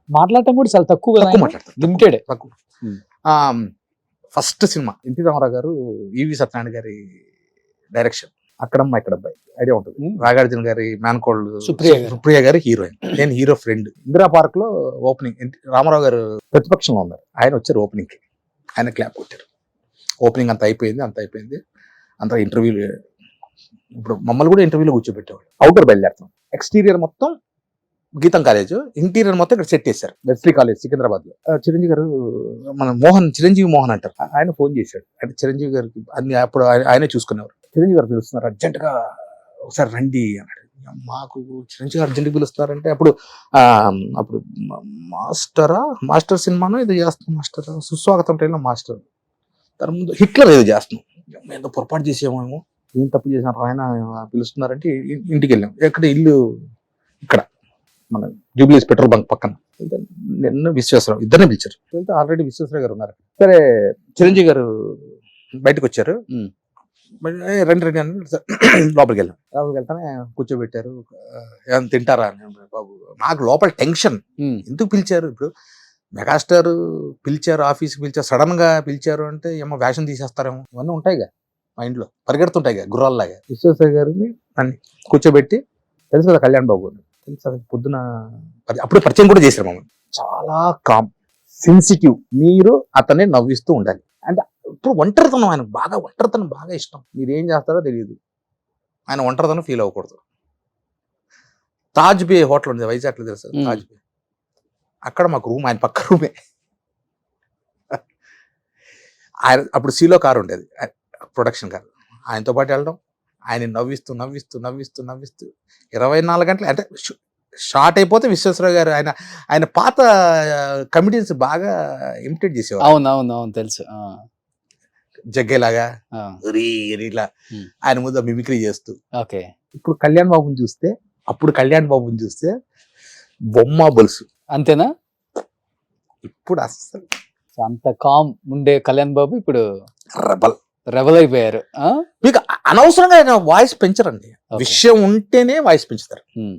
మాట్లాడటం కూడా చాలా తక్కువ తక్కువ మాట్లాడతారు, లిమిటెడ్. తక్కువ. ఫస్ట్ సినిమా ఎన్టీ రామారావు గారు, ఈవి సత్యనారాయణ గారి డైరెక్షన్, అక్కడమ్మ ఇక్కడబ్బాయి ఐడియా ఉంటుంది. నాగార్జున గారి మేనకోళ్ళు సుప్రియ గారి హీరోయిన్, నేను హీరో ఫ్రెండ్. ఇందిరా పార్క్ లో ఓపెనింగ్, రామారావు గారు ప్రతిపక్షంలో ఉన్నారు, ఆయన వచ్చారు ఓపెనింగ్ కి, ఆయన క్లాప్ కొట్టారు. ఓపెనింగ్ అంత అయిపోయింది, అంత ఇంటర్వ్యూలు. ఇప్పుడు మమ్మల్ని కూడా ఇంటర్వ్యూలో కూర్చోబెట్టేవాళ్ళు. అవుటర్ బయలుదేరుతాం, ఎక్స్టీరియర్ మొత్తం గీతం కాలేజ్, ఇంటీరియర్ మొత్తం ఇక్కడ సెట్ చేశారు, వెస్ట్రీ కాలేజ్ సికింద్రాబాద్ లో. చిరంజీవి గారు, మన చిరంజీవి మోహన్ అంటారు, ఆయన ఫోన్ చేశాడు. అంటే చిరంజీవి గారికి అన్ని అప్పుడు ఆయనే చూసుకునేవారు. చిరంజీవి గారు పిలుస్తున్నారు, అర్జెంట్ గా ఒకసారి రండి అన్నాడు. మాకు చిరంజీవి గారు అర్జెంట్ పిలుస్తున్నారంటే, అప్పుడు మాస్టర్ సినిమాను ఇది చేస్తాం, మాస్టర్ సుస్వాగతం ట్రైన్లో మాస్టర్, దాని ముందు హిట్లర్ ఏదో చేస్తున్నాం. ఏదో పొరపాటు చేసేమేమో, ఏం తప్పు చేసినారు, ఆయన పిలుస్తున్నారంటే ఇంటికి వెళ్ళాం. ఎక్కడ ఇల్లు, ఇక్కడ మన జూబ్లీస్ పెట్రోల్ బంక్ పక్కన. నిన్న విశ్వేశ్వరరావు ఇద్దరినే పిలిచారు. వెళ్తే ఆల్రెడీ విశ్వేశ్వరరావు గారు ఉన్నారు. సరే చిరంజీవి గారు బయటకు వచ్చారు, రండి అని లోపలికి వెళ్ళాం. లోపలికి వెళ్తానే కూర్చోబెట్టారు, ఏమైనా తింటారా అని. బాబు నాకు లోపల టెన్షన్, ఎందుకు పిలిచారు ఇప్పుడు, మెగాస్టార్ పిలిచారు, ఆఫీస్కి పిలిచారు, సడన్ గా పిలిచారు అంటే ఏమో వేషం తీసేస్తారేమో, ఇవన్నీ ఉంటాయిగా మైండ్లో, పరిగెడుతుంటాయిగా గుర్రాల్లాగా. విశ్వేశ్వరరావు గారిని అన్ని కూర్చోబెట్టి, తెలుసు కదా కళ్యాణ్ బాబు గారు, తెలుసు పొద్దున అప్పుడు పరిచయం కూడా చేశారు మమ్మల్ని. చాలా కామ్, సెన్సిటివ్, మీరు అతన్ని నవ్విస్తూ ఉండాలి. అంటే ఇప్పుడు ఒంటరితనం, ఆయన ఒంటరితనం బాగా ఇష్టం. మీరు ఏం చేస్తారో తెలియదు, ఆయన ఒంటరితనం ఫీల్ అవ్వకూడదు. తాజ్ బే హోటల్ ఉంది వైజాగ్లో, తెలుసు తాజ్ బే, అక్కడ మాకు రూమ్, ఆయన పక్క రూమే. ఆయన అప్పుడు సీలో కారు ఉండేది, ప్రొడక్షన్ కారు, ఆయనతో పాటు వెళ్ళడం, ఆయన నవ్విస్తూ 24 గంటలు. అంటే షార్ట్ అయిపోతే విశ్వేశ్వరరావు గారు, ఆయన పాత కమిటీస్ బాగా ఇమిటేట్ చేసేవారు. అవును తెలుసు. జగ్గేలాగా ఇలా ఆయన ముందు మిమిక్రీ చేస్తూ. ఇప్పుడు కళ్యాణ్ బాబుని చూస్తే, అప్పుడు కళ్యాణ్ బాబుని చూస్తే బొమ్మ బొలుసు అంతేనా? ఇప్పుడు అస్సలు అంత కామ్ ఉండే కళ్యాణ్ బాబు ఇప్పుడు రెబల్ అయిపోయారు. మీకు అనవసరంగా ఆయన వాయిస్ పెంచరండి, విషయం ఉంటేనే వాయిస్ పెంచుతారు.